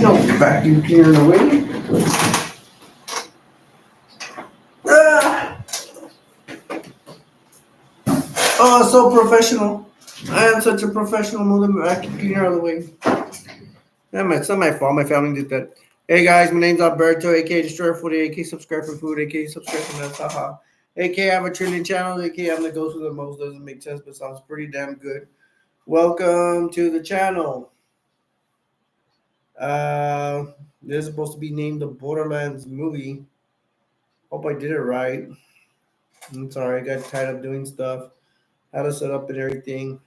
No vacuum cleaner in the way. Ah, oh, so professional. I am such a professional. Move the vacuum cleaner out of the way. Yeah, it's not my fault. My family did that. Hey guys, my name's Alberto, aka Destroyer 40, aka Subscribe for Food, aka Subscribe for Nuts, haha. aka I have a trillion channels, aka I'm the ghost with the most. Doesn't make sense, but sounds pretty damn good. Welcome to the channel. Uh, this is supposed to be named the Borderlands movie. Hope I did it right. I'm sorry, I got tired of doing stuff. How to set up and everything.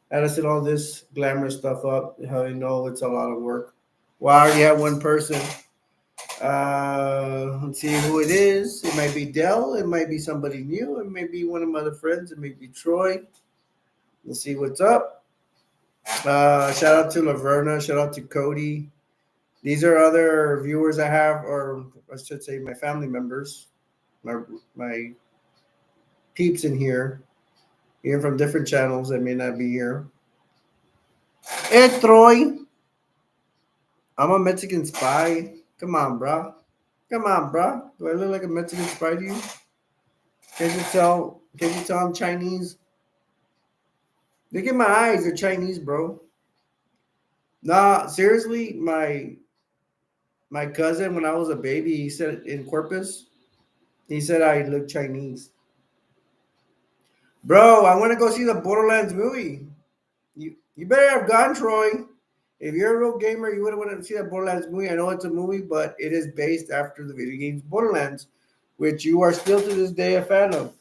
How to set all this glamorous stuff up. How you know it's a lot of work. Well, I already have one person. Let's see who it is. It might be Dell. It might be somebody new. It may be one of my other friends. It may be Troy. Let's see what's up. Shout out to Laverna. Shout out to Cody. These are other viewers I have, or I should say my family members, my peeps in here, even from different channels that may not be here. Hey, Troy. I'm a Mexican spy. Come on, bro. Come on, bro. Do I look like a Mexican spy to you? Can't you tell? Can't you tell I'm Chinese? Look at my eyes. They're Chinese, bro. Nah, seriously, my cousin, when I was a baby, he said in Corpus, he said I look Chinese. Bro, I want to go see the Borderlands movie. You better have gone, Troy. If you're a real gamer, you would have wanted to see that Borderlands movie. I know it's a movie, but it is based after the video games Borderlands, which you are still to this day a fan of.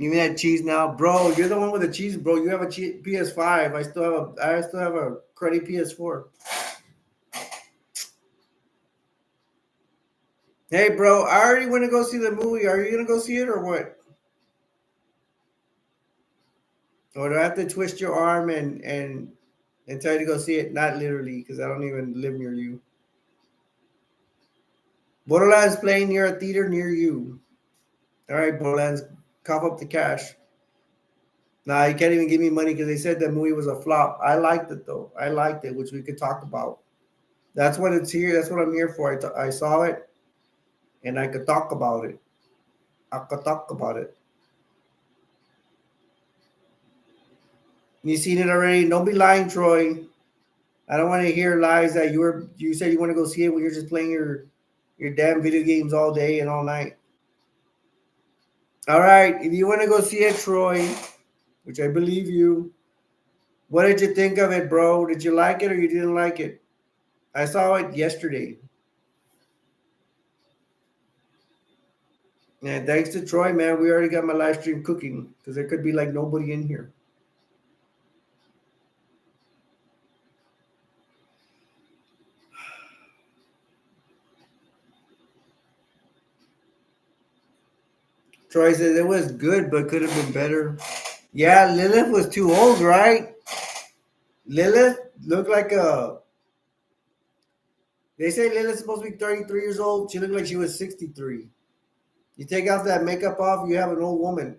Give me that cheese now, bro. You're the one with the cheese, bro. You have a PS5. I still have a cruddy PS4. Hey, bro. I already want to go see the movie. Are you gonna go see it or what? Or do I have to twist your arm and tell you to go see it? Not literally, because I don't even live near you. Borderlands playing near a theater near you. All right, Borderlands, cough up the cash. Nah, you can't even give me money because they said the movie was a flop. I liked it though. I liked it, which we could talk about. That's what it's here. That's what I'm here for. I saw it, and I could talk about it. I could talk about it. You seen it already? Don't be lying, Troy. I don't want to hear lies that you said you want to go see it when you're just playing your damn video games all day and all night. All right, if you want to go see it, Troy, which I believe you, what did you think of it, bro? Did you like it or you didn't like it? I saw it yesterday. And thanks to Troy, man, we already got my live stream cooking because there could be like nobody in here. Troy says it was good, but could have been better. Yeah, Lilith was too old, right? Lilith looked like a. They say Lilith's supposed to be 33 years old. She looked like she was 63. You take off that makeup off, you have an old woman.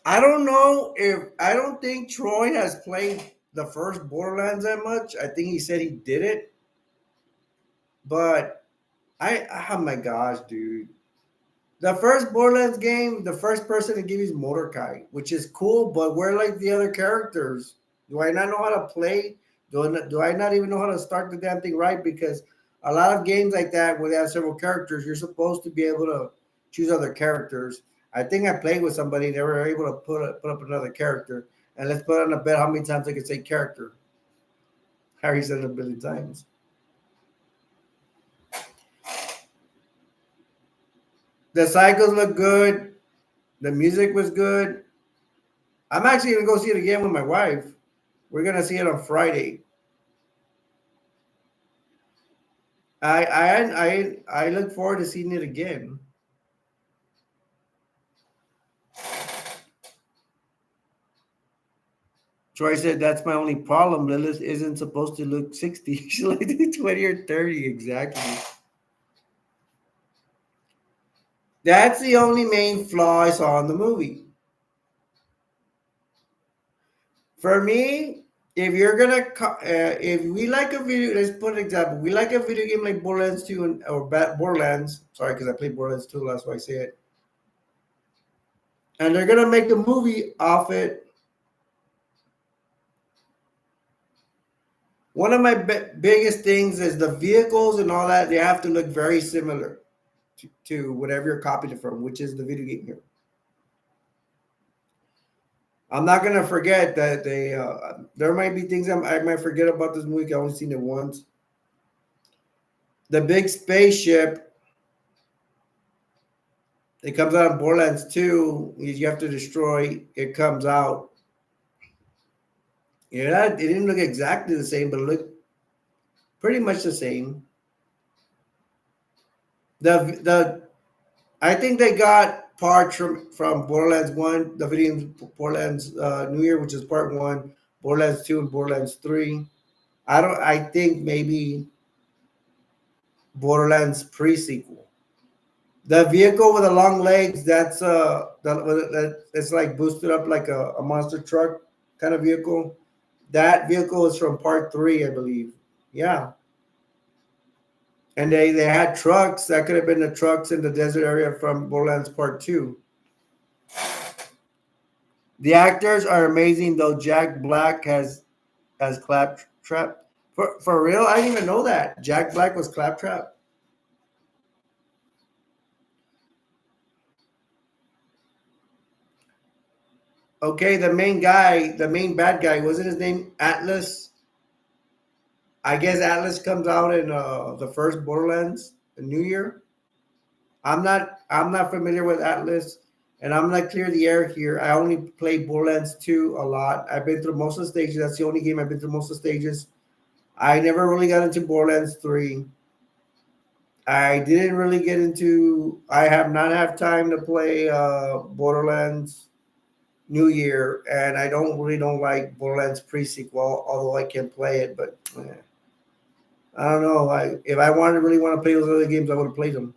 I don't know if I don't think Troy has played the first Borderlands that much. I think he said he did it, but oh my gosh, dude. The first Borderlands game, the first person to give is Mordecai, which is cool, but where like the other characters? Do I not know how to play? Do I not even know how to start the damn thing right? Because a lot of games like that where they have several characters, you're supposed to be able to choose other characters. I think I played with somebody, they were able to put up another character. And let's put on a bet how many times I can say character. Harry said it a billion times. The cycles look good. The music was good. I'm actually gonna go see it again with my wife. We're gonna see it on Friday. I look forward to seeing it again. Troy said, that's my only problem. Lilith isn't supposed to look 60. She's like 20 or 30, exactly. That's the only main flaw I saw in the movie. For me, if you're gonna, if we like a video, let's put an example. We like a video game like Borderlands 2 or Borderlands. Sorry, because I played Borderlands 2, that's why I say it. And they're gonna make a movie off it. One of my biggest things is the vehicles and all that. They have to look very similar to whatever you're copying it from, which is the video game here. I'm not gonna forget that they. There might be things I might forget about this movie. I only seen it once. The big spaceship. It comes out in Borderlands 2. You have to destroy. It comes out. Yeah, it didn't look exactly the same, but it looked pretty much the same. The I think they got parts from Borderlands 1, the video game Borderlands New Year, which is part 1, Borderlands 2, and Borderlands 3. I think maybe Borderlands pre-sequel. The vehicle with the long legs, it's like boosted up like a monster truck kind of vehicle. That vehicle is from part 3, I believe. Yeah. And they had trucks. That could have been the trucks in the desert area from Borderlands Part 2. The actors are amazing, though. Jack Black has Claptrap. For real? I didn't even know that. Jack Black was Claptrap. Okay, the main guy, the main bad guy, wasn't his name Atlas? I guess Atlas comes out in the first Borderlands, the New Year. I'm not familiar with Atlas, and I'm not clear the air here. I only played Borderlands 2 a lot. I've been through most of the stages. That's the only game I've been through most of the stages. I never really got into Borderlands 3. I didn't really get into. I have not had time to play Borderlands New Year, and I don't like Borderlands pre-sequel, although I can play it. But I don't know. If I really want to play those other games, I would have played them.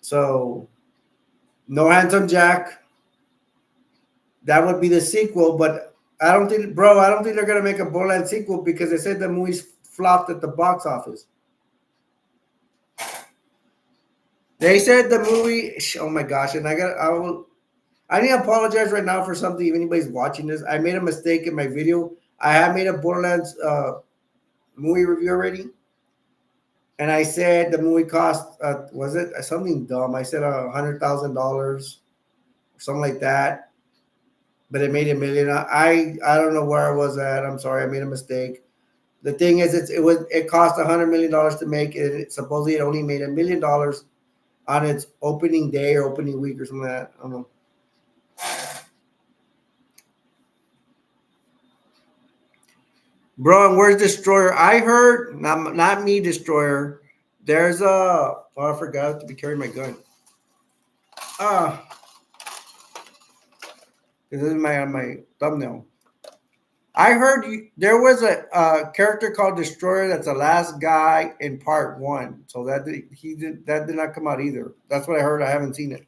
So no Handsome Jack. That would be the sequel, but I don't think, bro. I don't think they're gonna make a Borderlands sequel because they said the movie's flopped at the box office. They said the movie. Oh my gosh! And I need to apologize right now for something. If anybody's watching this, I made a mistake in my video. I have made a Borderlands movie review already, and I said the movie cost was it something dumb? I said $100,000 or something like that, but it made a million. I don't know where I was at. I'm sorry, I made a mistake. The thing is, it cost $100 million to make it. Supposedly, it only made $1 million on its opening day or opening week or something like that. I don't know. Bro, and where's Destroyer? I heard, not me, Destroyer. There's I forgot to be carrying my gun. This is my thumbnail. I heard there was a character called Destroyer that's the last guy in part 1. So that did not come out either. That's what I heard. I haven't seen it.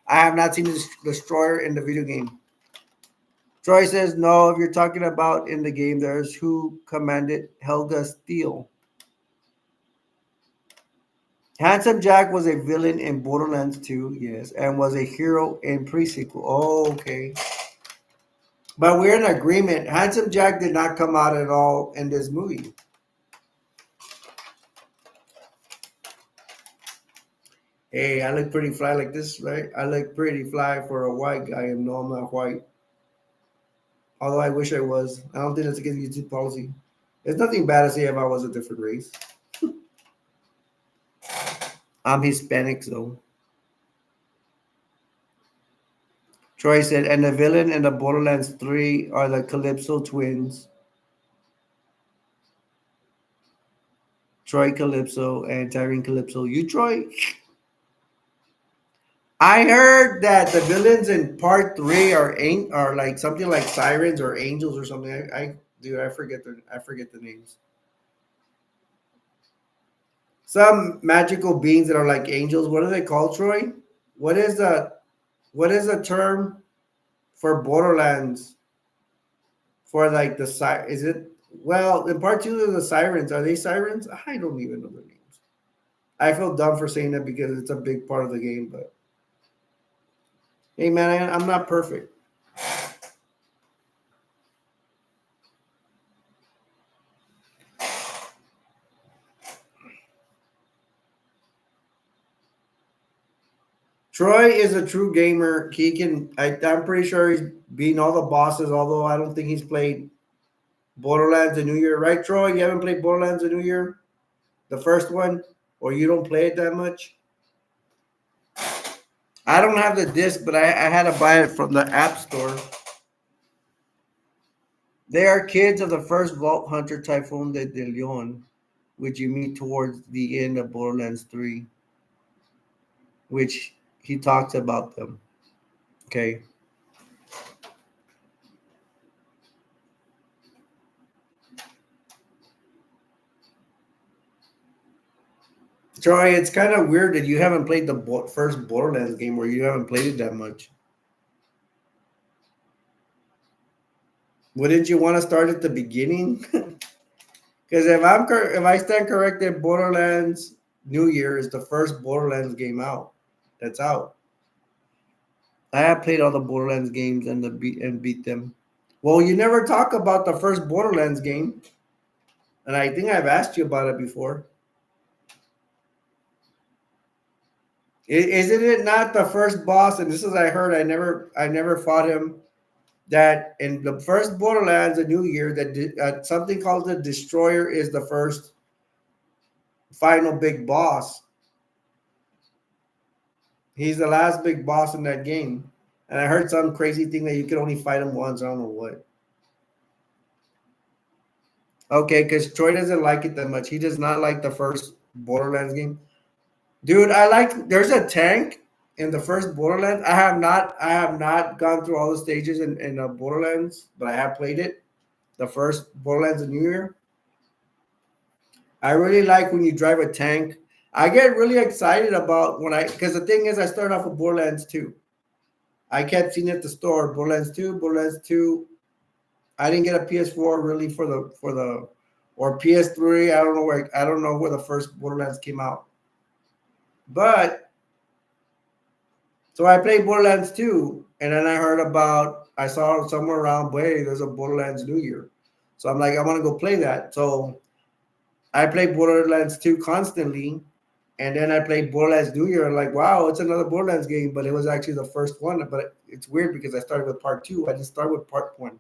I have not seen the Destroyer in the video game. Troy says, no, if you're talking about in the game, there's who commanded Helga Steele. Handsome Jack was a villain in Borderlands 2, yes, and was a hero in pre-sequel. Oh, okay. But we're in agreement. Handsome Jack did not come out at all in this movie. Hey, I look pretty fly like this, right? I look pretty fly for a white guy, and no, I'm not white. Although I wish I was. I don't think that's against YouTube policy. There's nothing bad to say if I was a different race. I'm Hispanic, though. Troy said, and the villain in the Borderlands 3 are the Calypso twins. Troy Calypso and Tyrene Calypso. You, Troy? I heard that the villains in part three are like something like sirens or angels or something. I forget the names. Some magical beings that are like angels. What are they called, Troy? What is the what is the term for Borderlands for like the is it well in part two of the sirens? Are they sirens? I don't even know their names. I feel dumb for saying that because it's a big part of the game, but hey man, I'm not perfect. Troy is a true gamer. He can. I'm pretty sure he's beaten all the bosses. Although I don't think he's played Borderlands the New Year, right, Troy? You haven't played Borderlands the New Year, the first one, or you don't play it that much. I don't have the disc, but I had to buy it from the App Store. They are kids of the first Vault Hunter Typhoon de Leon, which you meet towards the end of Borderlands 3, which he talks about them. Okay. Troy, it's kind of weird that you haven't played the first Borderlands game where you haven't played it that much. Wouldn't you want to start at the beginning? Because if I stand corrected, Borderlands New Year is the first Borderlands game out. That's out. I have played all the Borderlands games and beat them. Well, you never talk about the first Borderlands game, and I think I've asked you about it before. Isn't it not the first boss? And this is I heard. I never fought him. That in the first Borderlands, a New Year, that something called the Destroyer is the first final big boss. He's the last big boss in that game. And I heard some crazy thing that you can only fight him once. I don't know what. Okay, because Troy doesn't like it that much. He does not like the first Borderlands game. Dude, I like there's a tank in the first Borderlands. I have not gone through all the stages in Borderlands, but I have played it. The first Borderlands in New Year. I really like when you drive a tank. I get really excited about when I because the thing is I started off with Borderlands 2. I kept seeing it at the store, Borderlands 2. I didn't get a PS4 really for the or PS3. I don't know where the first Borderlands came out. But so I played Borderlands 2, and then I saw somewhere around, hey, there's a Borderlands New Year. So I'm like, I want to go play that. So I played Borderlands 2 constantly, and then I played Borderlands New Year. And like, wow, it's another Borderlands game, but it was actually the first one. But it's weird because I started with part 2. I didn't start with part 1.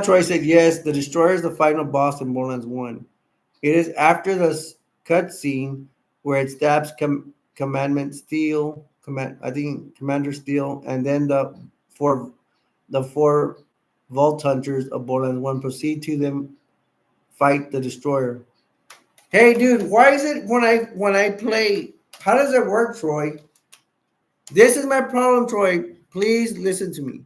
Troy said yes. The Destroyer is the final boss in Borderlands 1. It is after the cutscene where it stabs Commandment Steel, I think Commander Steel, and then the four Vault Hunters of Borderlands 1 proceed to them fight the Destroyer. Hey, dude, why is it when I play? How does it work, Troy? This is my problem, Troy. Please listen to me.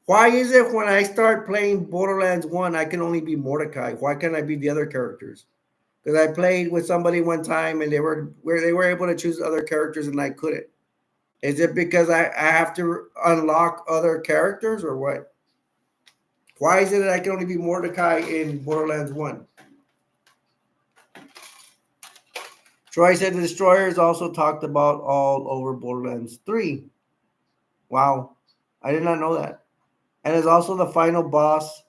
Why is it when I start playing Borderlands 1, I can only be Mordecai? Why can't I be the other characters? Because I played with somebody one time and they were able to choose other characters and I couldn't. Is it because I have to unlock other characters or what? Why is it that I can only be Mordecai in Borderlands 1? Troy said the Destroyer is also talked about all over Borderlands 3. Wow. I did not know that. And is also the final boss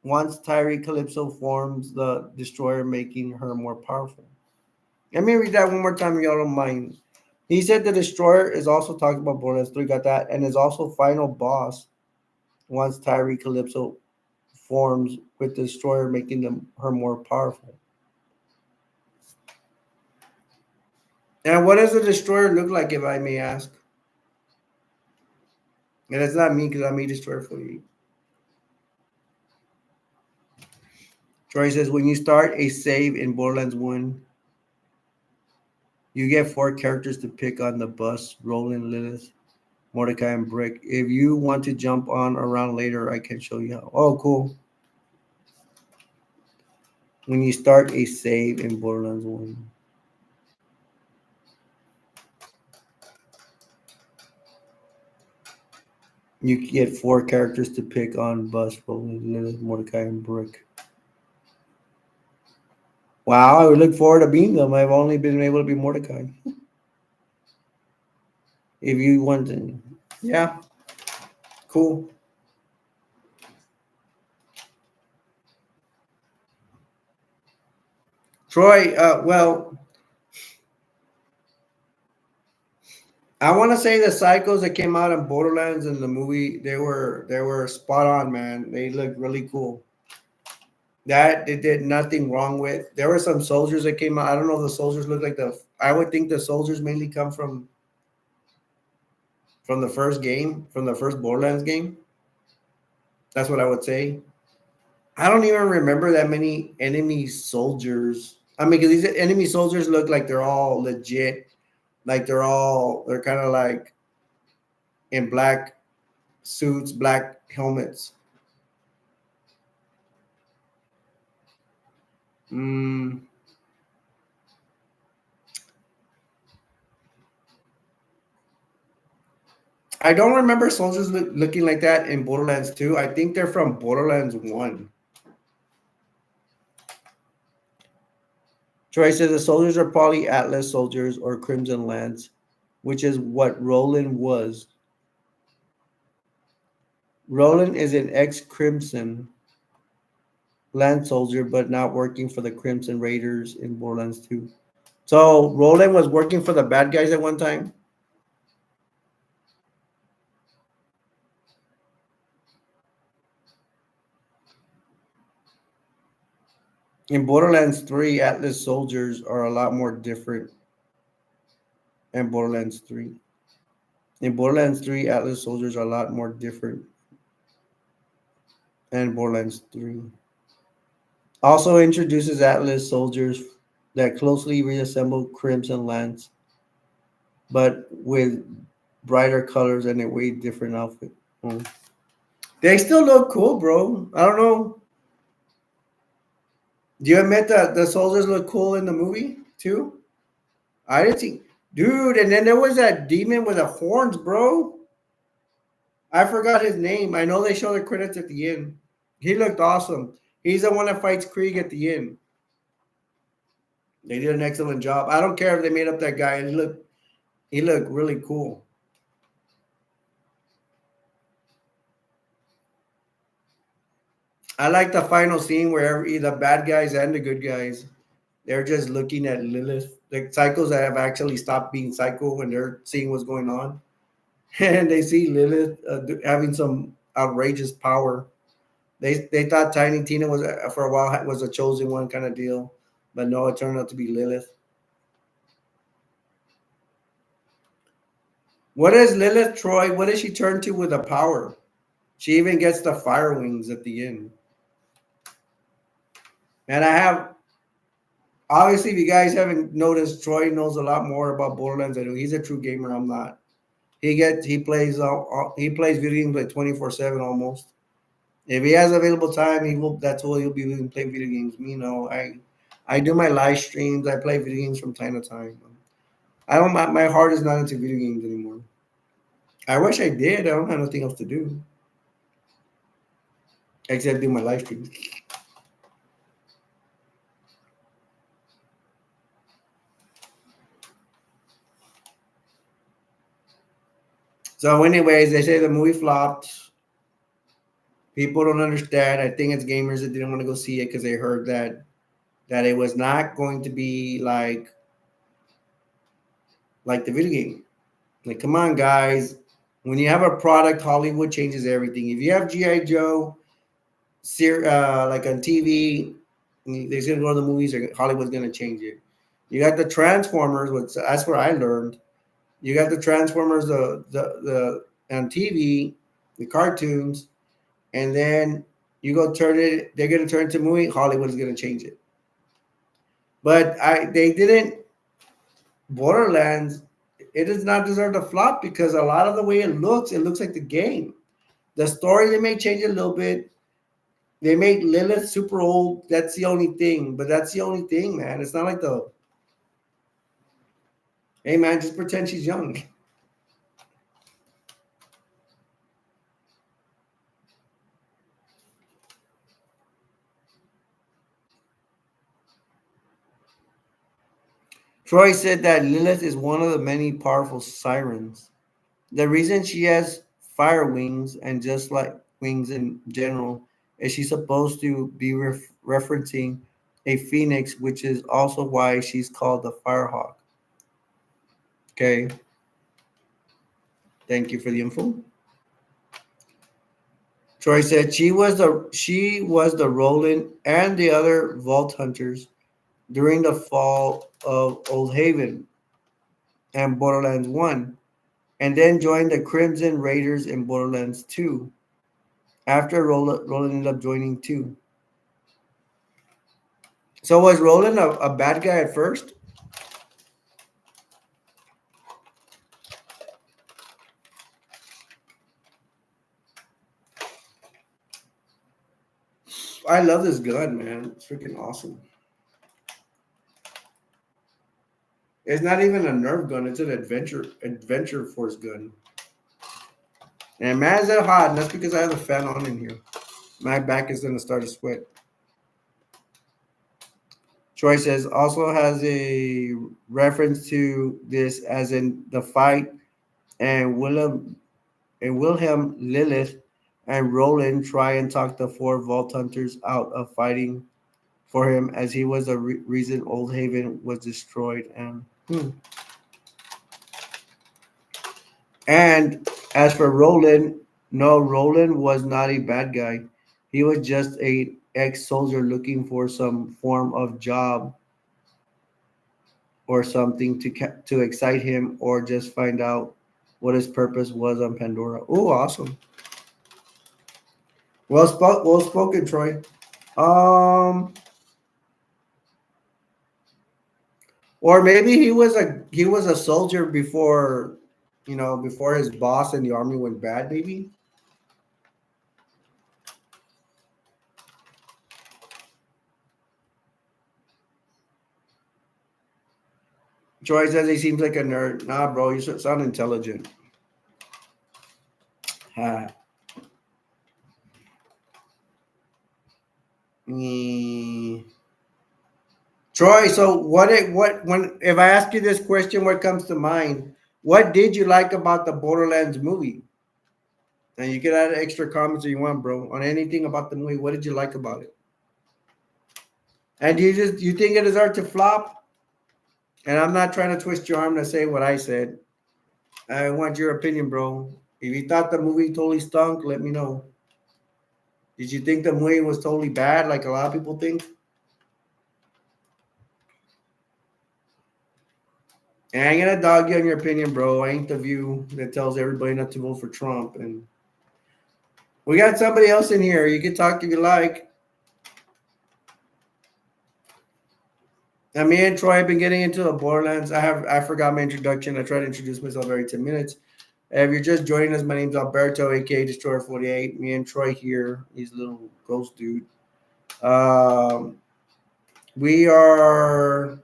once Tyree Calypso forms the Destroyer, making her more powerful. Let me read that one more time, if y'all don't mind. He said the Destroyer is also talking about Borderlands 3, got that, and is also final boss once Tyree Calypso forms with the Destroyer, making her more powerful. And what does the Destroyer look like, if I may ask? And it's not me because I made Destroyer for you. Troy says when you start a save in Borderlands 1, you get 4 characters to pick on the bus: Roland, Lilith, Mordecai, and Brick. If you want to jump on around later, I can show you how. Oh, cool. When you start a save in Borderlands 1. You get 4 characters to pick on: Bus, Roland, Lilith, Mordecai, and Brick. Wow, I would look forward to being them. I've only been able to be Mordecai. If you want to, yeah, cool. Troy, well, I want to say the cycles that came out in Borderlands in the movie, they were spot on, man. They looked really cool. That they did nothing wrong with. There were some soldiers that came out. I don't know if the soldiers look like the. I would think the soldiers mainly come from the first game, from the first Borderlands game. That's what I would say. I don't even remember that many enemy soldiers. I mean, because these enemy soldiers look like they're all legit. Like they're kind of like in black suits, black helmets. Mm, I don't remember soldiers looking like that in Borderlands 2. I think they're from Borderlands 1. Troy says the soldiers are probably Atlas soldiers or Crimson Lance, which is what Roland was. Roland is an ex Crimson Lance soldier, but not working for the Crimson Raiders in Borderlands 2. So Roland was working for the bad guys at one time. In Borderlands 3, Atlas soldiers are a lot more different in Borderlands 3. In Borderlands 3, Atlas soldiers are a lot more different than Borderlands 3. Also introduces Atlas soldiers that closely resemble Crimson Lance, but with brighter colors and a way different outfit. Mm. They still look cool, bro. I don't know. Do you admit that the soldiers look cool in the movie too? I didn't see, dude. And then there was that demon with the horns, bro. I forgot his name. I know they show the credits at the end. He looked awesome. He's the one that fights Krieg at the end. They did an excellent job. I don't care if they made up that guy. He looked really cool. I like the final scene where the bad guys and the good guys, they're just looking at Lilith, the psychos that have actually stopped being psycho and they're seeing what's going on. And they see Lilith having some outrageous power. They thought Tiny Tina was for a while was a chosen one kind of deal, but no, it turned out to be Lilith. What is Lilith Troy? What does she turn to with the power? She even gets the fire wings at the end. And I have obviously, if you guys haven't noticed, Troy knows a lot more about Borderlands than I do. He's a true gamer. I'm not. He plays video games like 24/7 almost. If he has available time, he will. That's all he'll be doing, playing video games. Me, no, I do my live streams. I play video games from time to time. I don't. My heart is not into video games anymore. I wish I did. I don't have nothing else to do except do my live streams. So, anyways, they say the movie flopped. People don't understand. I think it's gamers that didn't want to go see it because they heard that it was not going to be like the video game. Like, come on, guys. When you have a product, Hollywood changes everything. If you have GI Joe, like on TV, they're going to go to the movies. Hollywood's going to change it. You got the Transformers, which that's where I learned. You got the Transformers, the on TV, the cartoons, and then You go turn it. They're gonna turn it to a movie. Hollywood's gonna change it. But they didn't. Borderlands. It does not deserve to flop because a lot of the way it looks like the game. The story they may change a little bit. They make Lilith super old. That's the only thing. But that's the only thing, man. It's not like the hey man, just pretend she's young. Troy said that Lilith is one of the many powerful sirens. The reason she has fire wings and just like wings in general is she's supposed to be referencing a phoenix, which is also why she's called the Firehawk. Okay, thank you for the info. Troy said she was the Roland and the other Vault Hunters during the fall of Old Haven and Borderlands 1, and then joined the Crimson Raiders in Borderlands 2 after Roland ended up joining 2. So was Roland a bad guy at first? I love this gun, man. It's freaking awesome. It's not even a Nerf gun. It's an adventure force gun. And man, is that hot? And that's because I have the fan on in here. My back is gonna start to sweat. Troy says also has a reference to this as in the fight and Wilhelm Lilith and Roland try and talk the four Vault Hunters out of fighting for him as he was the reason Old Haven was destroyed. And as for Roland, no, Roland was not a bad guy. He was just a ex-soldier looking for some form of job or something to excite him or just find out what his purpose was on Pandora. Oh, awesome. Well spoken, Troy. Um, or maybe he was a soldier before, before his boss in the army went bad. Maybe. Troy says he seems like a nerd. Nah, bro, you sound intelligent. Ha. Mm. Troy, so what when if I ask you this question, what comes to mind? What did you like about the Borderlands movie? And you can add extra comments if you want, bro, on anything about the movie. What did you like about it? And you think it deserved to flop? And I'm not trying to twist your arm to say what I said. I want your opinion, bro. If you thought the movie totally stunk, let me know. Did you think the movie was totally bad, like a lot of people think? And I ain't gonna dog you on your opinion, bro. I ain't the view that tells everybody not to vote for Trump. And we got somebody else in here. You can talk if you like. And me and Troy have been getting into the Borderlands. I forgot my introduction. I try to introduce myself every 10 minutes. If you're just joining us, my name's Alberto, aka Destroyer 48. Me and Troy here. He's a little ghost dude. We are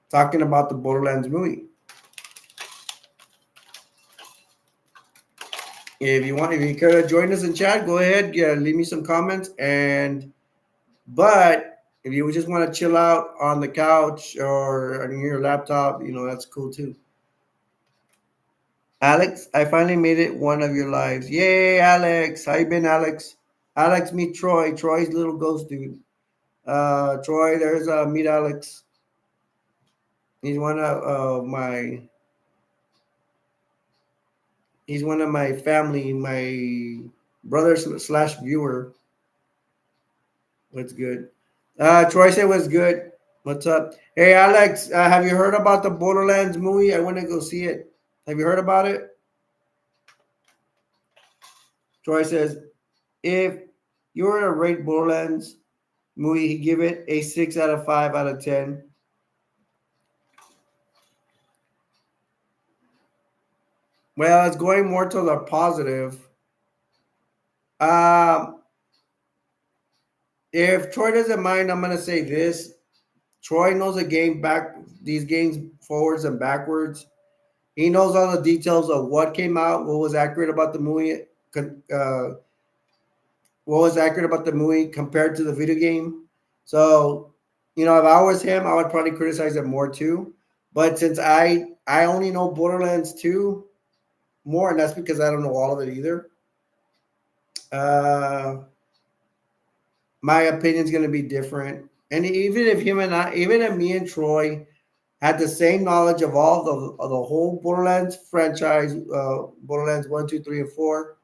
talking about the Borderlands movie. If you could join us in chat, go ahead, leave me some comments. But if you just want to chill out on the couch or on your laptop, that's cool too. Alex, I finally made it one of your lives. Yay, Alex! How you been, Alex? Alex, meet Troy. Troy's little ghost dude. Troy, there's meet Alex. He's one of my. He's one of my family, my brother slash viewer. What's good? Troy said what's good. What's up? Hey, Alex, have you heard about the Borderlands movie? I want to go see it. Have you heard about it? Troy says, if You were to rate Borderlands movie, give it a 6 out of 5 out of 10. Well, it's going more to the positive. Um, if Troy doesn't mind, I'm gonna say this. Troy knows the game back, these games forwards and backwards. He knows all the details of what came out, what was accurate about the movie, uh, what was accurate about the movie compared to the video game. So, if I was him, I would probably criticize it more too. But since I only know Borderlands 2 more, and that's because I don't know all of it either. Uh, my opinion's going to be different. And even if even if me and Troy had the same knowledge of all of the whole Borderlands franchise, Borderlands 1, 2, 3, and 4,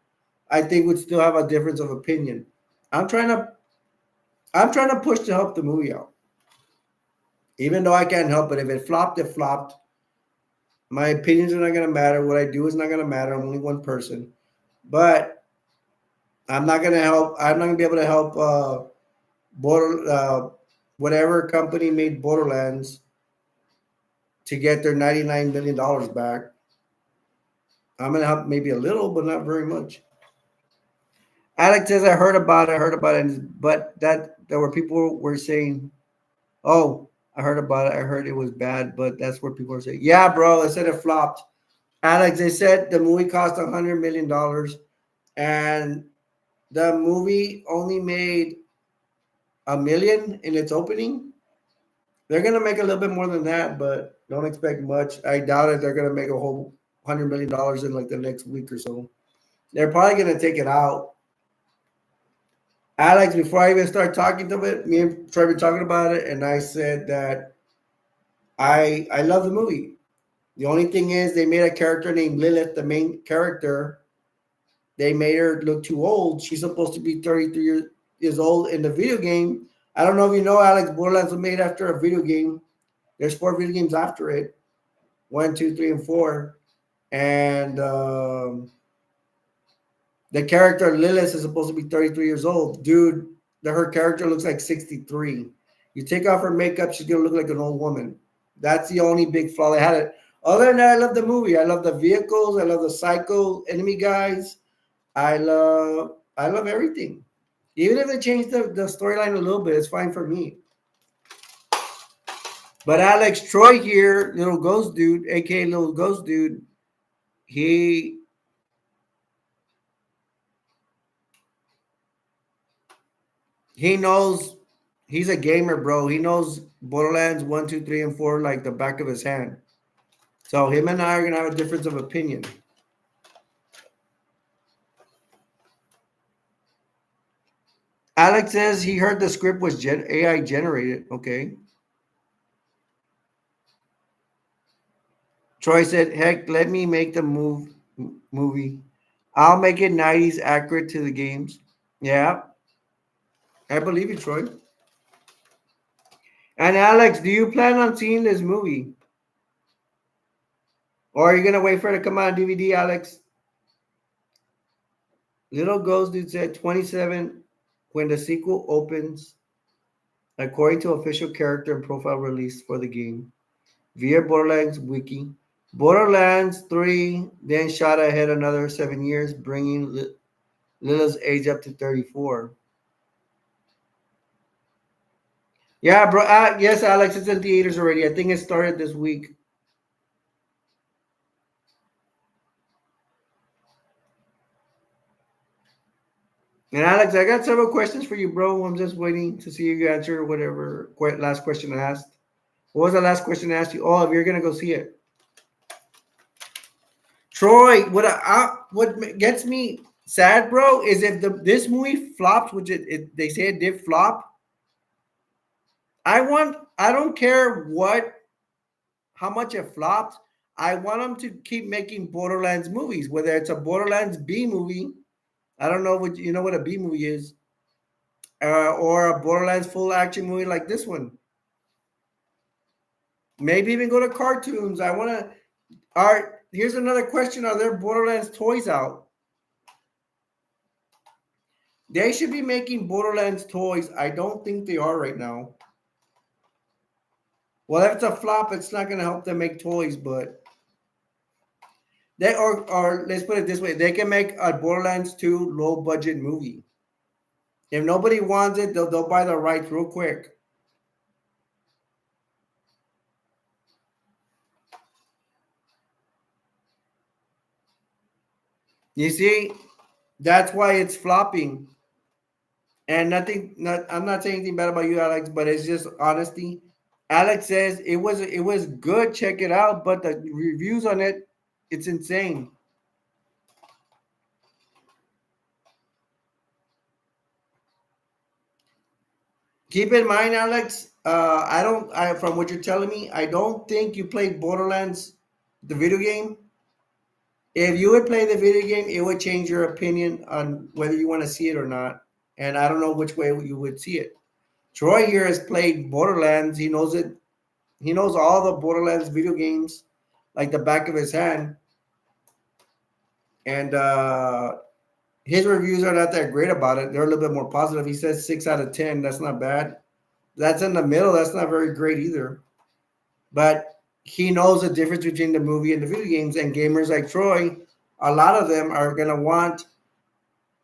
I think we'd still have a difference of opinion. I'm trying to I'm trying to push to help the movie out. Even though I can't help it. If it flopped, it flopped. My opinions are not gonna matter. What I do is not gonna matter. I'm only one person. But I'm not gonna be able to help whatever company made Borderlands to get their $99 million back. I'm gonna help maybe a little, but not very much. Alex says, I heard about it, but that there were people were saying, "Oh, I heard about it. I heard it was bad," but that's where people are saying, "Yeah, bro, they said it flopped." Alex, they said the movie cost $100 million, and the movie only made $1 million in its opening. They're gonna make a little bit more than that, but don't expect much. I doubt it. They're gonna make a whole $100 million in like the next week or so. They're probably gonna take it out. Alex, before I even start talking to it, me and Troy were talking about it, and I said that I love the movie. The only thing is they made a character named Lilith, the main character. They made her look too old. She's supposed to be 33 years old in the video game. I don't know if you know, Alex, Borderlands was made after a video game. There's 4 video games after it. 1, 2, 3, and 4. And the character Lilith is supposed to be 33 years old. Dude, her character looks like 63. You take off her makeup, she's going to look like an old woman. That's the only big flaw they had. It. Other than that, I love the movie. I love the vehicles. I love the psycho enemy guys. I love everything. Even if they change the storyline a little bit, it's fine for me. But Alex Troy here, little ghost dude, aka little ghost dude, he knows he's a gamer, bro. He knows Borderlands 1, 2, 3, and 4 like the back of his hand. So him and I are gonna have a difference of opinion. Alex says he heard the script was AI generated. Okay. Troy said, "Heck, let me make the movie. I'll make it 90s accurate to the games." Yeah, I believe you, Troy. And Alex, do you plan on seeing this movie? Or are you gonna wait for it to come out on DVD, Alex? Little Ghost Dude said 27 when the sequel opens, according to official character and profile release for the game via Borderlands Wiki. Borderlands 3 then shot ahead another 7 years, bringing Lila's age up to 34. Yeah, bro. Yes, Alex, it's in theaters already. I think it started this week. And Alex, I got several questions for you, bro. I'm just waiting to see you answer whatever last question I asked. What was the last question I asked you? Oh, if you're gonna go see it, Troy. What gets me sad, bro, is if this movie flopped, which they say it did flop. I don't care how much it flopped. I want them to keep making Borderlands movies, whether it's a Borderlands B movie. I don't know what you know what a B movie is, or a Borderlands full action movie like this one. Maybe even go to cartoons. I want to. All right. Here's another question: are there Borderlands toys out? They should be making Borderlands toys. I don't think they are right now. Well, if it's a flop, it's not going to help them make toys, but they or let's put it this way, they can make a Borderlands 2 low budget movie. If nobody wants it, they'll buy the rights real quick. You see, that's why it's flopping. And I'm not saying anything bad about you, Alex, but it's just honesty. Alex says it was good, check it out, but the reviews on it, it's insane. Keep in mind, Alex, from what you're telling me, I don't think you played Borderlands, the video game. If you would play the video game, it would change your opinion on whether you want to see it or not. And I don't know which way you would see it. Troy here has played Borderlands. He knows it. He knows all the Borderlands video games like the back of his hand. And his reviews are not that great about it. They're a little bit more positive. He says 6 out of 10. That's not bad. That's in the middle. That's not very great either. But he knows the difference between the movie and the video games. And gamers like Troy, a lot of them are going to want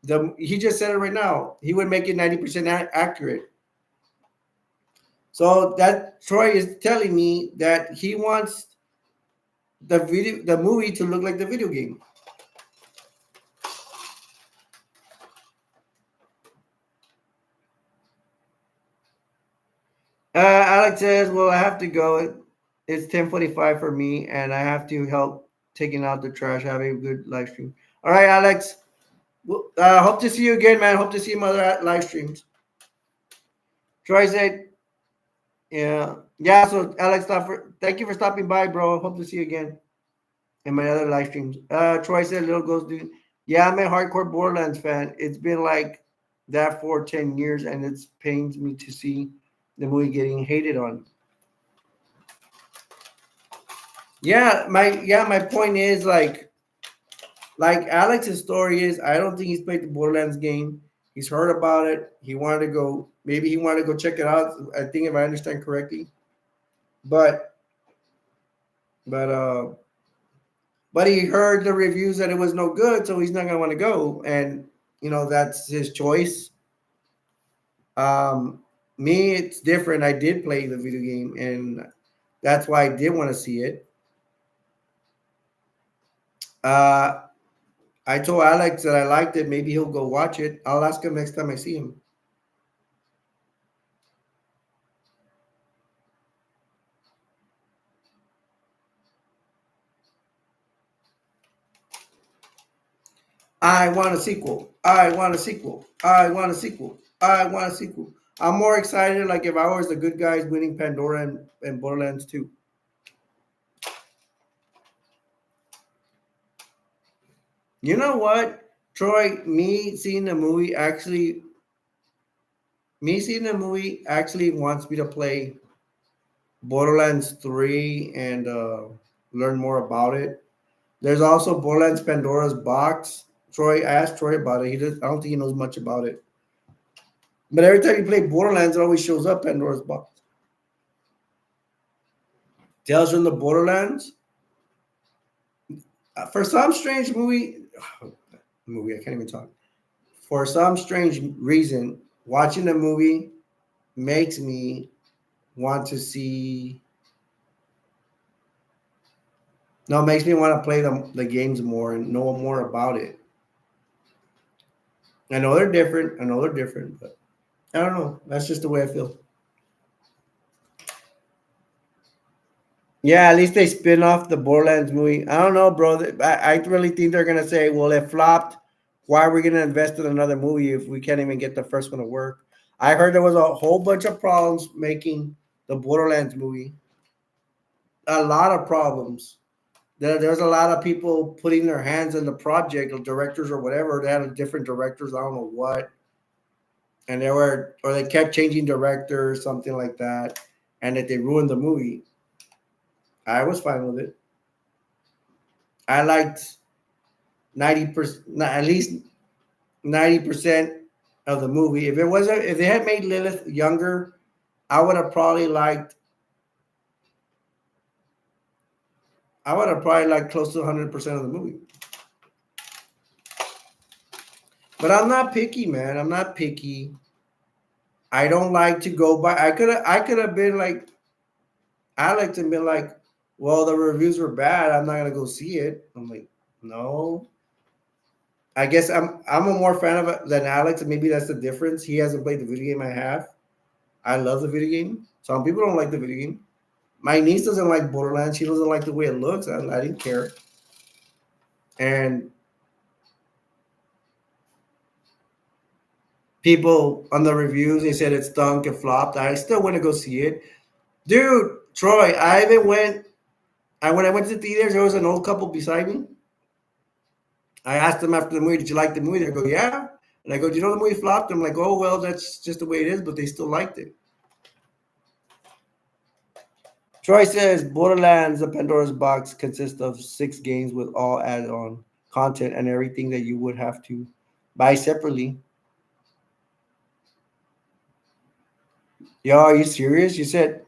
the. He just said it right now. He would make it 90% accurate. So that Troy is telling me that he wants the movie to look like the video game. Alex says, "Well, I have to go. It's 10:45 for me, and I have to help taking out the trash. Have a good live stream. All right, Alex. Well, hope to see you again, man. Hope to see you in other live streams." Troy said, "Yeah, yeah." So, Alex, thank you for stopping by, bro. Hope to see you again in my other live streams. Troy said, "Little Ghost dude." Yeah, I'm a hardcore Borderlands fan. It's been like that for 10 years, and it pains me to see the movie getting hated on. My point is like Alex's story is I don't think he's played the Borderlands game. He's heard about it. He wanted to go check it out. I think if I understand correctly. But but uh but he heard the reviews that it was no good, so he's not gonna want to go. And that's his choice. Me, it's different. I did play the video game and that's why I did want to see it. Uh I told Alex that I liked it. Maybe he'll go watch it. I'll ask him next time I see him. I want a sequel. I want a sequel. I want a sequel. I want a sequel. I'm more excited like if I was the good guys winning Pandora and Borderlands 2. You know what? Troy, me seeing the movie actually wants me to play Borderlands 3 and learn more about it. There's also Borderlands Pandora's Box. I asked Troy about it. I don't think he knows much about it. But every time you play Borderlands, it always shows up Pandora's Box. Tales from the Borderlands. For some strange movie, I can't even talk. For some strange reason, watching the movie makes me want to see. No, it makes me want to play the games more and know more about it. I know they're different, but I don't know. That's just the way I feel. Yeah, at least they spin off the Borderlands movie. I don't know, bro. I really think they're gonna say, "Well, it flopped. Why are we gonna invest in another movie if we can't even get the first one to work?" I heard there was a whole bunch of problems making the Borderlands movie. A lot of problems. There's a lot of people putting their hands in the project, or directors or whatever. They had different directors. I don't know what, and they kept changing directors, something like that, and that they ruined the movie. I was fine with it. I liked 90%, at least 90%. of the movie. If they had made Lilith younger, I would have probably liked. I would have probably liked close to 100% of the movie. But I'm not picky, man. I'm not picky. I don't like to go by. I could have been like Alex and been like, well, the reviews were bad. I'm not gonna go see it. I'm like, no. I guess I'm a more fan of it than Alex, and maybe that's the difference. He hasn't played the video game I have. I love the video game. Some people don't like the video game. My niece doesn't like Borderlands. She doesn't like the way it looks. I didn't care. And people on the reviews, they said it stunk and flopped. I still want to go see it. Dude, Troy, I even went. When I went to the theaters, there was an old couple beside me. I asked them after the movie, "Did you like the movie?" They go, "Yeah." And I go, "Do you know the movie flopped?" I'm like, "Oh well, that's just the way it is," but they still liked it. Troy says Borderlands: The Pandora's Box consists of 6 games with all add-on content and everything that you would have to buy separately. Yo, are you serious? You said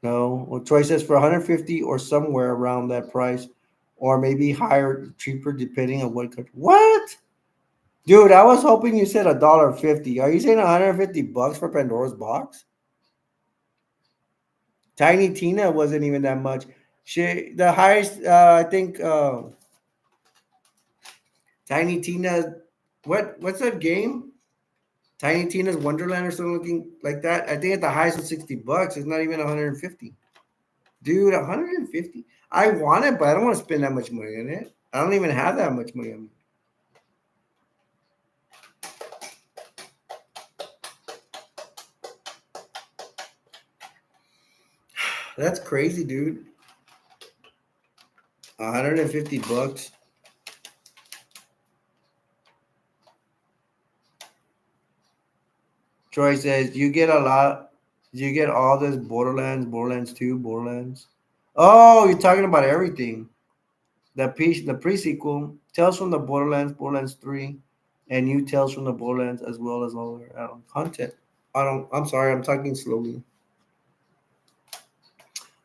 no. Well, Troy says for 150 or somewhere around that price, or maybe higher, cheaper, depending on what country. What? Dude, I was hoping you said $1.50. Are you saying $150 for Pandora's box? Tiny Tina wasn't even that much. The highest, I think, Tiny Tina. What's that game? Tiny Tina's Wonderland or something looking like that. I think at the highest was $60. It's not even 150. Dude, 150. I want it, but I don't want to spend that much money on it. I don't even have that much money on it. That's crazy, dude. $150. Troy says, you get a lot. You get all this Borderlands 2, Borderlands. Oh, you're talking about everything. The pre-sequel, Tales from the Borderlands, Borderlands 3, and new Tales from the Borderlands, as well as all their content. I'm sorry, I'm talking slowly.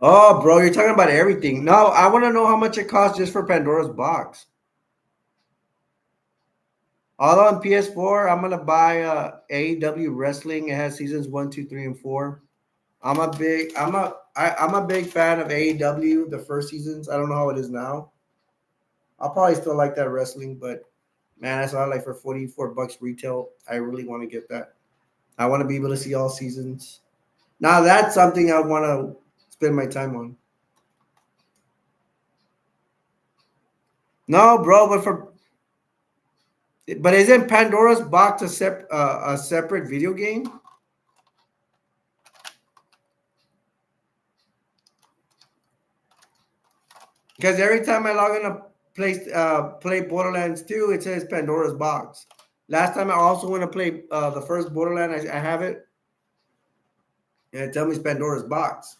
Oh, bro, you're talking about everything. No, I want to know how much it costs just for Pandora's box. Although on PS4, I'm gonna buy AEW Wrestling. It has seasons 1, 2, 3, and 4. I'm a big fan of AEW. The first seasons. I don't know how it is now. I'll probably still like that wrestling, but man, that's all like for $44 retail. I really want to get that. I want to be able to see all seasons. Now that's something I want to spend my time on. No, bro, but isn't Pandora's Box a separate video game? Because every time I log in to play Borderlands 2, it says Pandora's Box. Last time I also want to play the first Borderland, I have it, and it tells me it's Pandora's Box.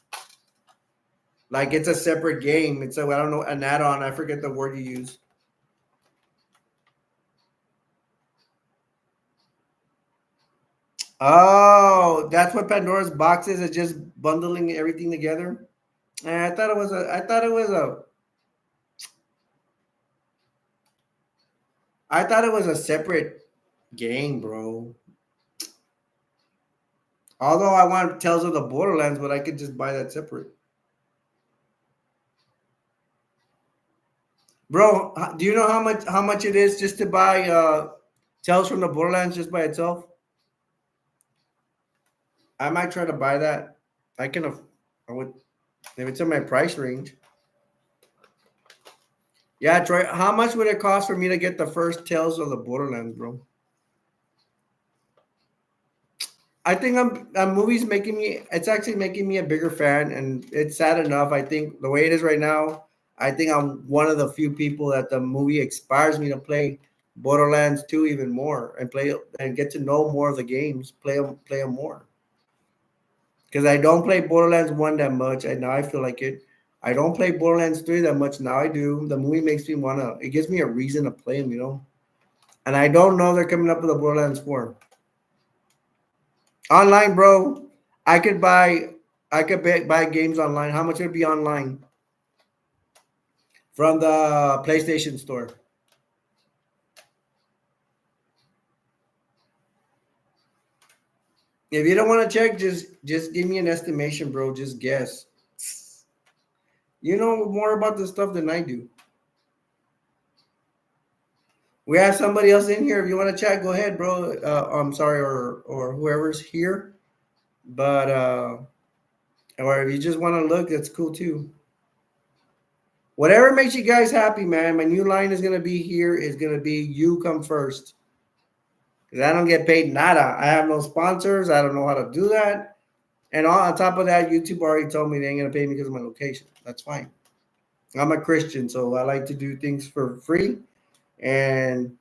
Like it's a separate game. It's I don't know, an add-on. I forget the word you use. Oh, that's what Pandora's Box is. It's just bundling everything together. And I thought it was a. I thought it was a. I thought it was a separate game, bro. Although I want Tales of the Borderlands, but I could just buy that separate. Bro, do you know how much it is just to buy Tales from the Borderlands just by itself? I might try to buy that. I can. I would if it's in my price range. Yeah, Troy. How much would it cost for me to get the first Tales of the Borderlands, bro? I think a movie's making me. It's actually making me a bigger fan, and it's sad enough. I think the way it is right now, I think I'm one of the few people that the movie inspires me to play Borderlands 2 even more and play and get to know more of the games, play them more. Because I don't play Borderlands 1 that much, and now I feel like it. I don't play Borderlands 3 that much now. I do. The movie makes me wanna. It gives me a reason to play them. And I don't know they're coming up with a Borderlands 4. Online, bro. I could buy buy games online. How much would it be online? From the PlayStation Store. If you don't want to check, just give me an estimation, bro. Just guess. You know more about this stuff than I do. We have somebody else in here. If you want to chat, go ahead, bro. I'm sorry, or whoever's here. But or if you just want to look, that's cool too. Whatever makes you guys happy, man. My new line is gonna be here. Is gonna be you come first. Because I don't get paid nada. I have no sponsors. I don't know how to do that. And on top of that, YouTube already told me they ain't gonna pay me because of my location. That's fine. I'm a Christian, so I like to do things for free. And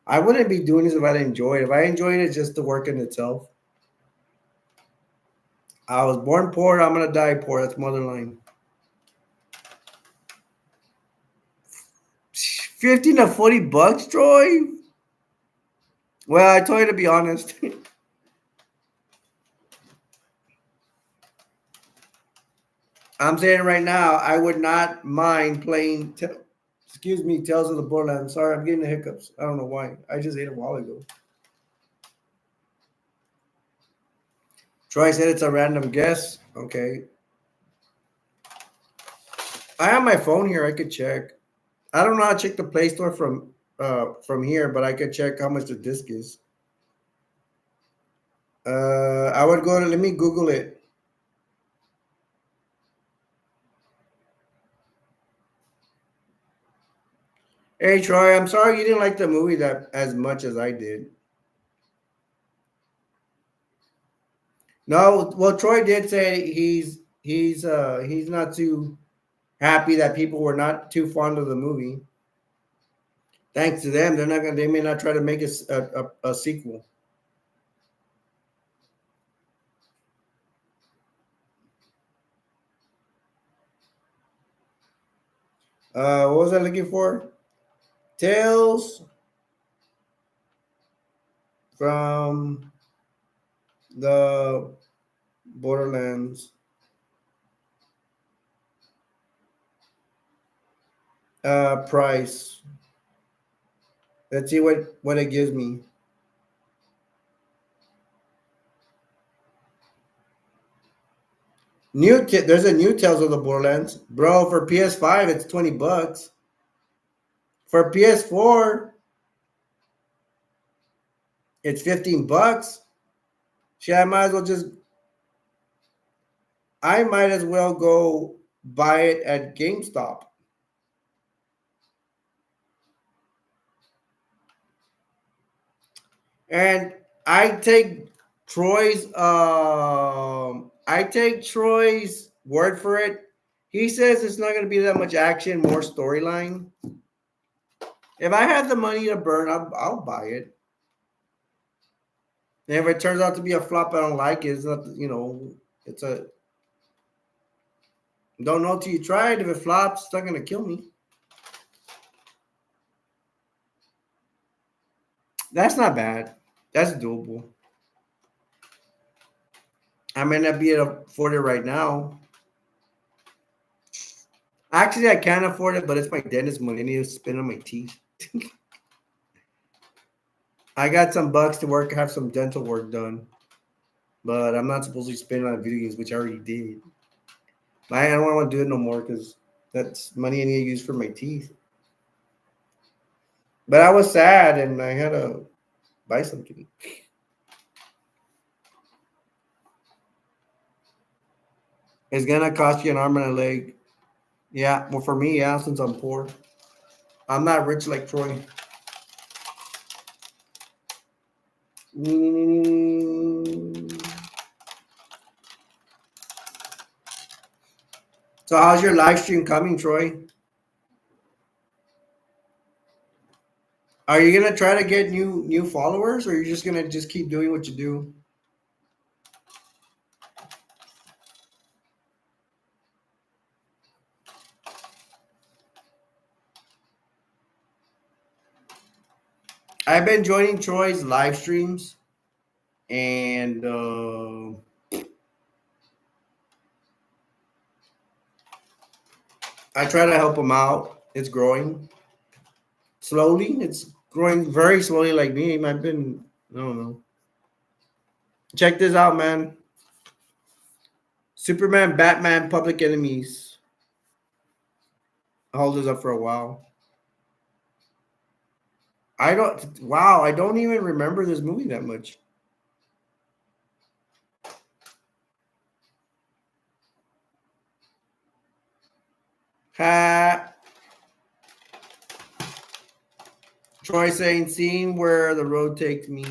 I wouldn't be doing this if I didn't enjoy it. If I enjoyed it, just the work in itself. I was born poor. I'm gonna die poor. That's motherline. 15 to 40 bucks, Troy. Well, I told you to be honest. I'm saying right now, I would not mind playing. Excuse me, Tales of the Borderlands. Sorry, I'm getting the hiccups. I don't know why. I just ate a while ago. Troy said it's a random guess. Okay. I have my phone here. I could check. I don't know how to check the Play Store from here, but I could check how much the disc is. I would go to let me Google it. Hey Troy, I'm sorry you didn't like the movie that as much as I did. No, well Troy did say he's not too happy that people were not too fond of the movie. Thanks to them, they may not try to make a sequel. What was I looking for? Tales from the Borderlands. Price. Let's see what it gives me. There's a new Tales of the Borderlands, bro. For PS5, it's $20. For PS4, it's $15. Shit, I might as well go buy it at GameStop. And I take Troy's word for it. He says it's not going to be that much action, more storyline. If I have the money to burn, I'll buy it. And if it turns out to be a flop, I don't like it. It's not, it's a don't know till you try it. If it flops, it's not going to kill me. That's not bad. That's doable. I may not be able to afford it right now. Actually, I can afford it, but it's my dentist money. I need to spend on my teeth. I got some bucks to work, have some dental work done, but I'm not supposed to spend on video games, which I already did. I don't want to do it no more because that's money I need to use for my teeth. But I was sad and I had to buy something. It's gonna cost you an arm and a leg. Yeah, well for me, yeah, since I'm poor. I'm not rich like Troy. So how's your live stream coming, Troy? Are you gonna try to get new followers, or are you just gonna just keep doing what you do? I've been joining Troy's live streams, and I try to help him out. It's growing slowly. It's growing very slowly, like me. I've been, I don't know. Check this out, man. Superman, Batman, Public Enemies. I'll hold this up for a while. I don't. Wow, I don't even remember this movie that much. Ha. Troy saying, "Seeing where the road takes me."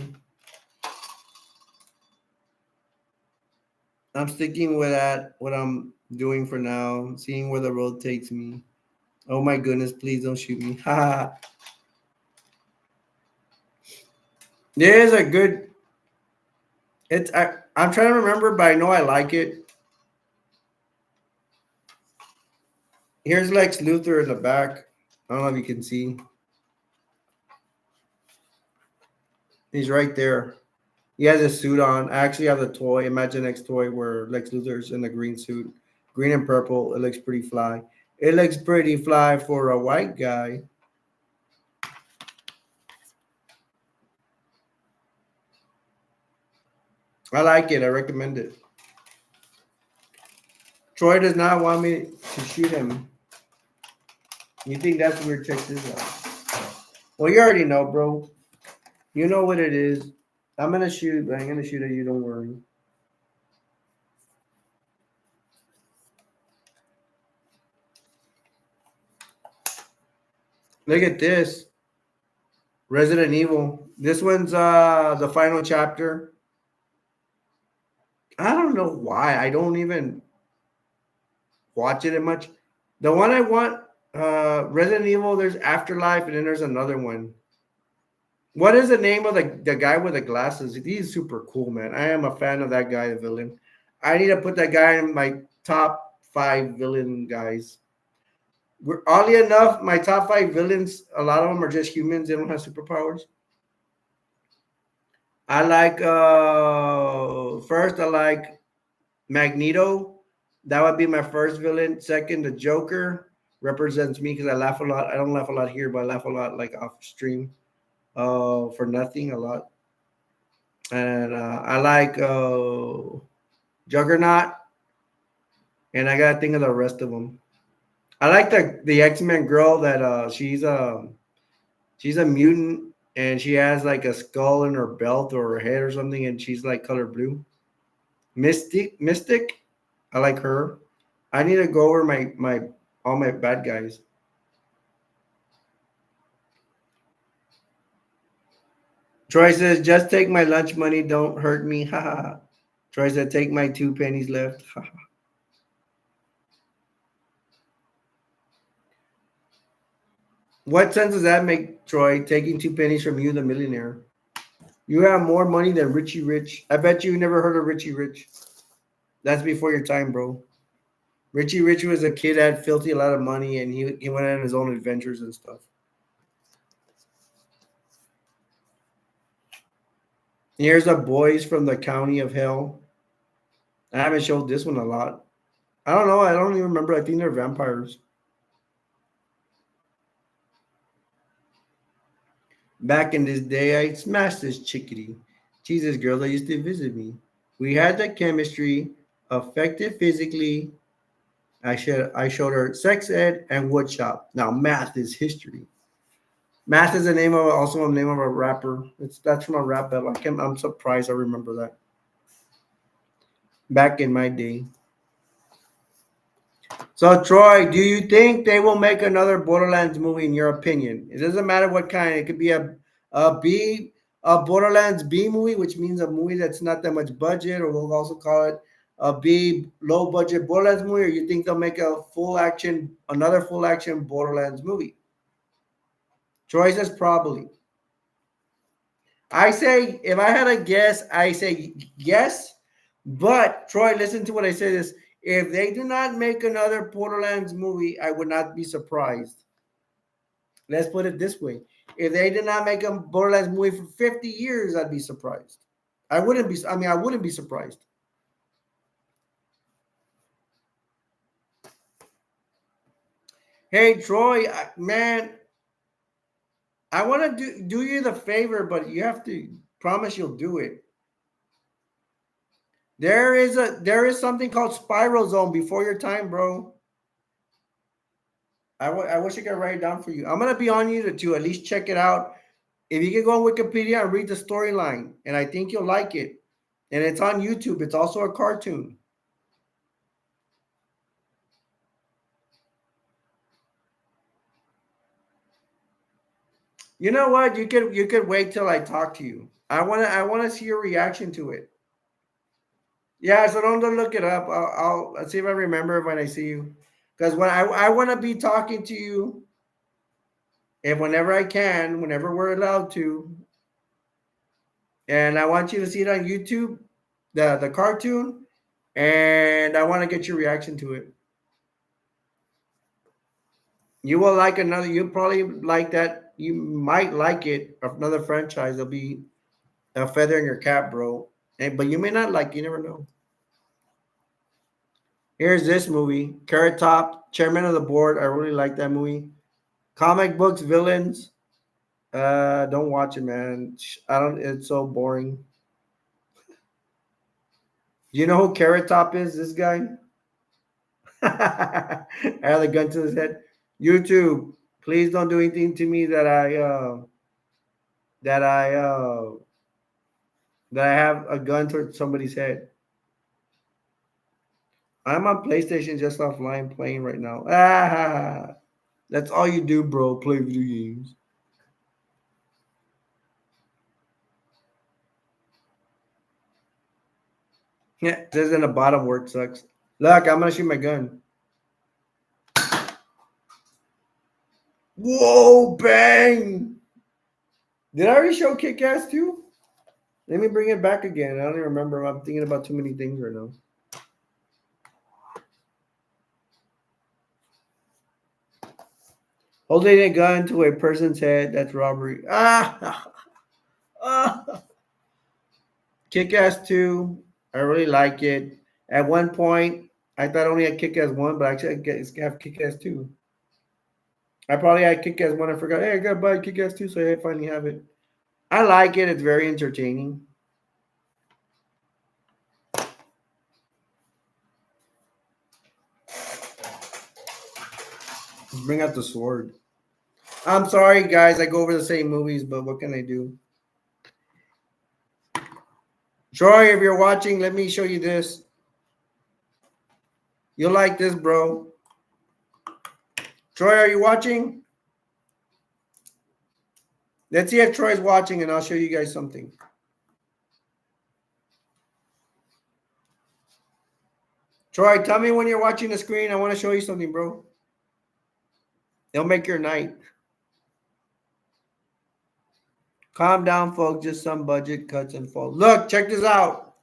I'm sticking with that. What I'm doing for now. Seeing where the road takes me. Oh my goodness! Please don't shoot me. Ha. There's a good. It's. I'm trying to remember, but I know I like it. Here's Lex Luthor in the back. I don't know if you can see. He's right there. He has a suit on. I actually have the toy, Imagine X toy, where Lex Luthor's in the green suit, green and purple. It looks pretty fly. It looks pretty fly for a white guy. I like it. I recommend it. Troy does not want me to shoot him. You think that's weird? Check this out. Well, you already know, bro. You know what it is. I'm gonna shoot, but I'm gonna shoot at you. Don't worry. Look at this. Resident Evil. This one's the final chapter. I don't know why. I don't even watch it much. The one I want, Resident Evil, there's Afterlife, and then there's another one. What is the name of the guy with the glasses? He's super cool, man. I am a fan of that guy, the villain. I need to put that guy in my top 5 villain guys. Oddly enough, my top 5 villains, a lot of them are just humans. They don't have superpowers. I like first I like Magneto. That would be my first villain. Second, the Joker represents me because I laugh a lot. I don't laugh a lot here, but I laugh a lot like off stream. For nothing a lot. And I like Juggernaut, and I gotta think of the rest of them. I like the X-Men girl that she's a mutant and she has like a skull in her belt or her head or something, and she's like color blue. Mystic, I like her. I need to go over my all my bad guys. Troy says, "Just take my lunch money. Don't hurt me." Ha ha ha. Troy said, "Take my 2 pennies left." Ha ha. What sense does that make, Troy? Taking 2 pennies from you, the millionaire. You have more money than Richie Rich. I bet you never heard of Richie Rich. That's before your time, bro. Richie Rich was a kid that had filthy a lot of money, and he went on his own adventures and stuff. Here's the boys from the county of hell. I haven't showed this one a lot. I don't know. I don't even remember. I think they're vampires. Back in this day, I smashed this chickadee. Jesus, girl that used to visit me. We had the chemistry, affected physically. I showed her sex ed and woodshop. Now math is history. Math is the name of also a name of a rapper. That's from a rap battle. I'm surprised I remember that. Back in my day. So Troy, do you think they will make another Borderlands movie in your opinion? It doesn't matter what kind. It could be a Borderlands B movie, which means a movie that's not that much budget, or we'll also call it a B low budget Borderlands movie, or you think they'll make another full action Borderlands movie? Troy says probably. I say, if I had a guess, I say yes. But Troy, listen to what I say this. If they do not make another Borderlands movie, I would not be surprised. Let's put it this way. If they did not make a Borderlands movie for 50 years, I'd be surprised. I wouldn't be. I mean, I wouldn't be surprised. Hey, Troy, man, I want to do you the favor, but you have to promise you'll do it. There is something called Spiral Zone before your time, bro. I wish I could write it down for you. I'm gonna be on you to at least check it out. If you can go on Wikipedia and read the storyline, and I think you'll like it. And it's on YouTube. It's also a cartoon. You know what? You could wait till I talk to you. I wanna see your reaction to it. Yeah, so don't look it up. I'll see if I remember when I see you. Because when I want to be talking to you, and whenever I can, whenever we're allowed to, and I want you to see it on YouTube, the cartoon, and I want to get your reaction to it. You will like another. You'll probably like that. You might like it. Another franchise. It'll be a feather in your cap, bro. But you may not like. You never know. Here's this movie, Carrot Top, Chairman of the Board. I really like that movie. Comic books, villains. Don't watch it, man. I don't. It's so boring. Do you know who Carrot Top is? This guy. I had a gun to his head. YouTube, please don't do anything to me that I that I have a gun to somebody's head. I'm on PlayStation just offline playing right now. Ah, that's all you do, bro. Play video games. Yeah, it says in the bottom where it sucks. Look, I'm gonna shoot my gun. Whoa, bang! Did I already show Kick Ass too? Let me bring it back again. I don't even remember. I'm thinking about too many things right now. Holding a gun to a person's head, that's robbery. Ah! Ah! Kick Ass 2, I really like it. At one point, I thought only had Kick Ass 1, but actually I have Kick Ass 2. I probably had Kick Ass 1. I forgot, hey, I got to buy Kick Ass 2, so I finally have it. I like it. It's very entertaining. Bring out the sword. I'm sorry, guys. I go over the same movies, but what can I do? Troy, if you're watching, let me show you this. You'll like this, bro. Troy, are you watching? Let's see if Troy's watching, and I'll show you guys something. Troy, tell me when you're watching the screen. I want to show you something, bro. It'll make your night. Calm down, folks. Just some budget cuts and falls. Look, check this out.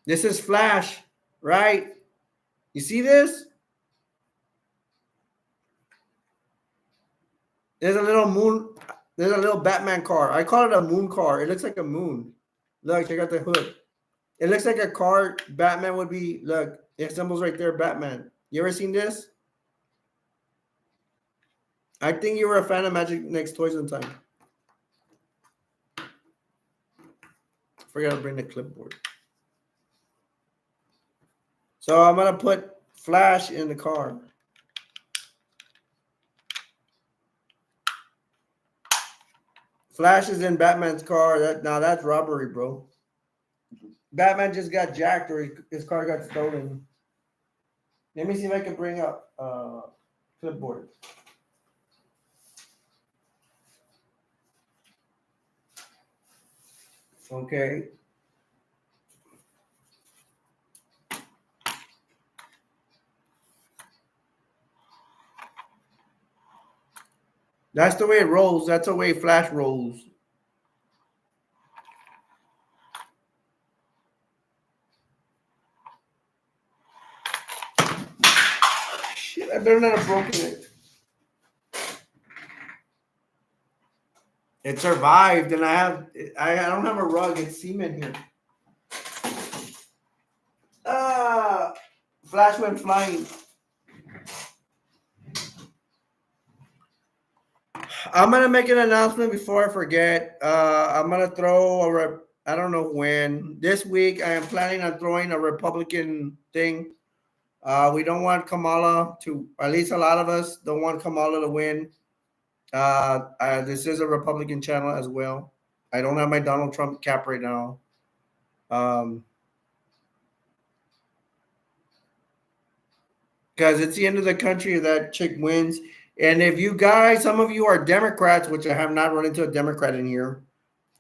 This is Flash, right? You see this? There's a little moon. There's a little Batman car. I call it a moon car. It looks like a moon. Look, check out the hood. It looks like a car Batman would be. Look, it symbols right there, Batman. You ever seen this? I think you were a fan of Magic Next Toys one time. Forgot to bring the clipboard. So I'm going to put Flash in the car. Flash is in Batman's car. Now that's robbery, bro. Batman just got jacked or his car got stolen. Let me see if I can bring up clipboard. Okay. That's the way it rolls. That's the way Flash rolls. Shit, I better not have broken it. It survived, and I don't have a rug. It's cement here. Ah, Flash went flying. I'm gonna make an announcement before I forget. I'm gonna throw I don't know when this week. I am planning on throwing a Republican thing. We don't want Kamala to. At least a lot of us don't want Kamala to win. This is a Republican channel as well. I don't have my Donald Trump cap right now. Because it's the end of the country if that chick wins. And if you guys, some of you are Democrats, which I have not run into a Democrat in here,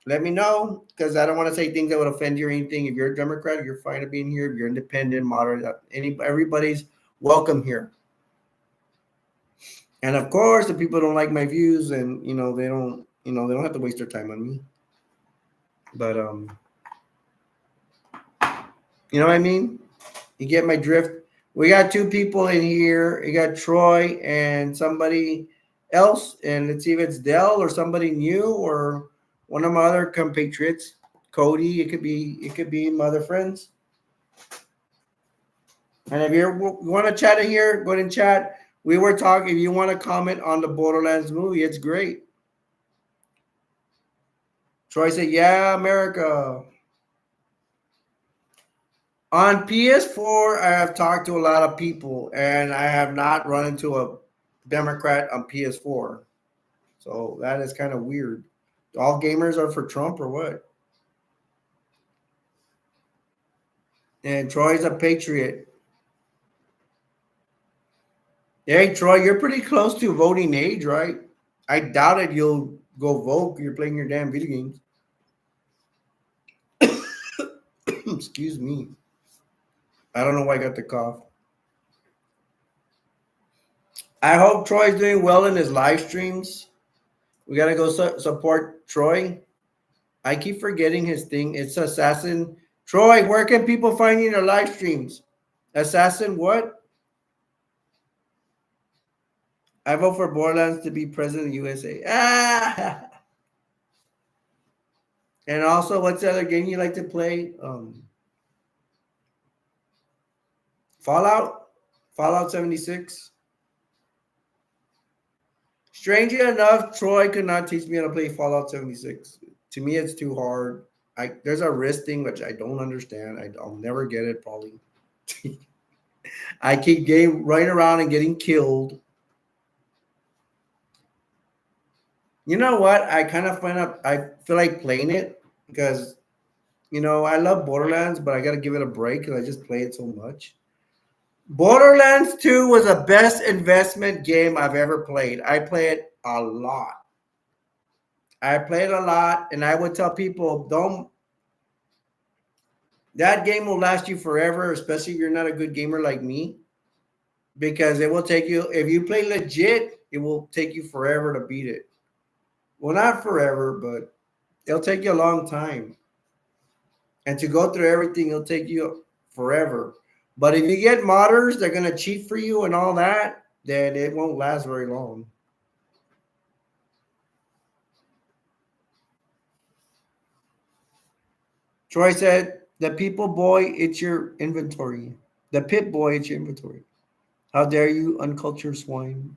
let me know because I don't want to say things that would offend you or anything. If you're a Democrat, you're fine to being here. If you're independent, moderate, everybody's welcome here. And of course, if people don't like my views, and they don't have to waste their time on me. But you know what I mean? You get my drift. We got two people in here. You got Troy and somebody else, and let's see if it's Dell or somebody new or one of my other compatriots. Cody, it could be my other friends. And if you want to chat in here, go ahead and chat. We were talking. If you want to comment on the Borderlands movie, it's great. Troy said, "Yeah, America." On PS4, I have talked to a lot of people, and I have not run into a Democrat on PS4. So that is kind of weird. All gamers are for Trump or what? And Troy's a patriot. Hey, Troy, you're pretty close to voting age, right? I doubt it you'll go vote. You're playing your damn video games. Excuse me. I don't know why I got the cough. I hope Troy's doing well in his live streams. We got to go support Troy. I keep forgetting his thing. It's Assassin. Troy, where can people find you in your live streams? Assassin what? I vote for Borderlands to be president of the USA. Ah! And also, what's the other game you like to play? Fallout? Fallout 76? Strangely enough, Troy could not teach me how to play Fallout 76. To me, it's too hard. There's a wrist thing which I don't understand. I'll never get it probably. I keep running around and getting killed. You know what? I kind of I feel like playing it because, I love Borderlands, but I got to give it a break because I just play it so much. Borderlands 2 was the best investment game I've ever played. I play it a lot. And I would tell people, that game will last you forever, especially if you're not a good gamer like me, because it will take you, if you play legit, it will take you forever to beat it. Well, not forever, but it'll take you a long time. And to go through everything, it'll take you forever. But if you get modders, they're going to cheat for you and all that, then it won't last very long. Troy said, the people boy, it's your inventory. The pit boy, it's your inventory. How dare you, uncultured swine?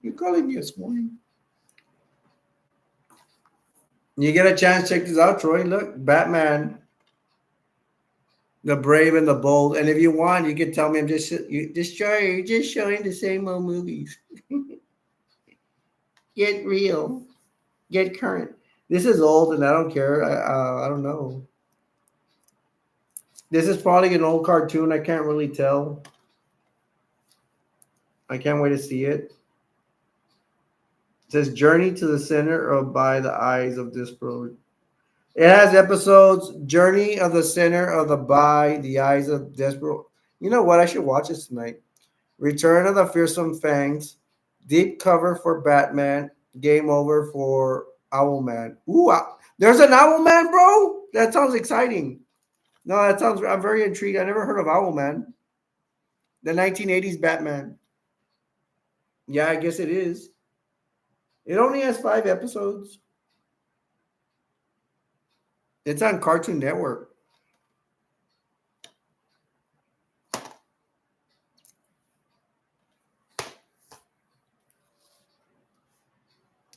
You're calling me a swine? You get a chance, check this out, Troy. Look, Batman, the brave and the bold. And if you want, you can tell me you're just showing the same old movies. Get real. Get current. This is old, and I don't care. I don't know. This is probably an old cartoon. I can't really tell. I can't wait to see it. It says Journey to the Center of By the Eyes of this Road. It has episodes Journey of the Center of the By the Eyes of Desperate. You know what? I should watch this tonight. Return of the Fearsome Fangs. Deep Cover for Batman. Game Over for Owlman. Ooh, there's an Owlman, bro? That sounds exciting. No, I'm very intrigued. I never heard of Owlman. The 1980s Batman. Yeah, I guess it is. It only has 5 episodes. It's on Cartoon Network.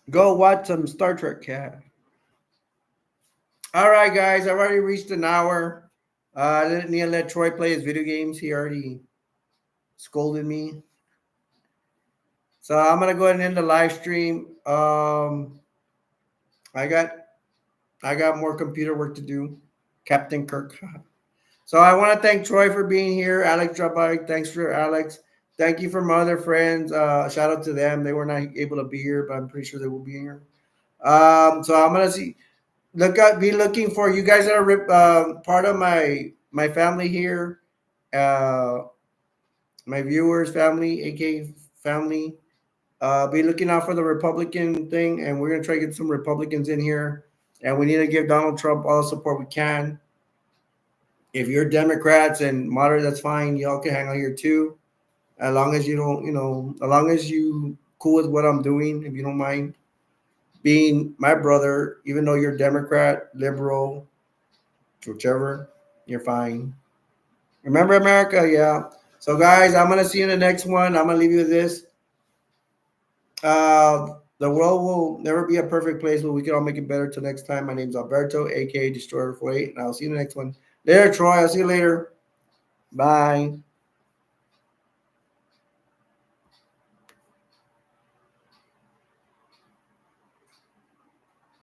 Go watch some Star Trek cat. All right, guys. I've already reached an hour. I didn't need to let Troy play his video games. He already scolded me. So I'm gonna go ahead and end the live stream. I got I got more computer work to do. Captain Kirk. So I want to thank Troy for being here. Alex dropped by. Thanks for Alex. Thank you for my other friends. Shout out to them. They were not able to be here, but I'm pretty sure they will be here. So I'm gonna be looking for you guys that are part of my family here, uh, my viewers, family, aka family. Be looking out for the Republican thing, and we're gonna try to get some Republicans in here, and we need to give Donald Trump all the support we can. If you're Democrats and moderate, that's fine. Y'all can hang out here too, as long as you don't, as long as you cool with what I'm doing. If you don't mind being my brother, even though you're Democrat, liberal, whichever, you're fine. Remember America, yeah. So guys, I'm gonna see you in the next one. I'm gonna leave you with this. The world will never be a perfect place, but we can all make it better. Till next time, my name's Alberto, aka Destroyer 48, and I'll see you in the next one. Later, Troy. I'll see you later. Bye.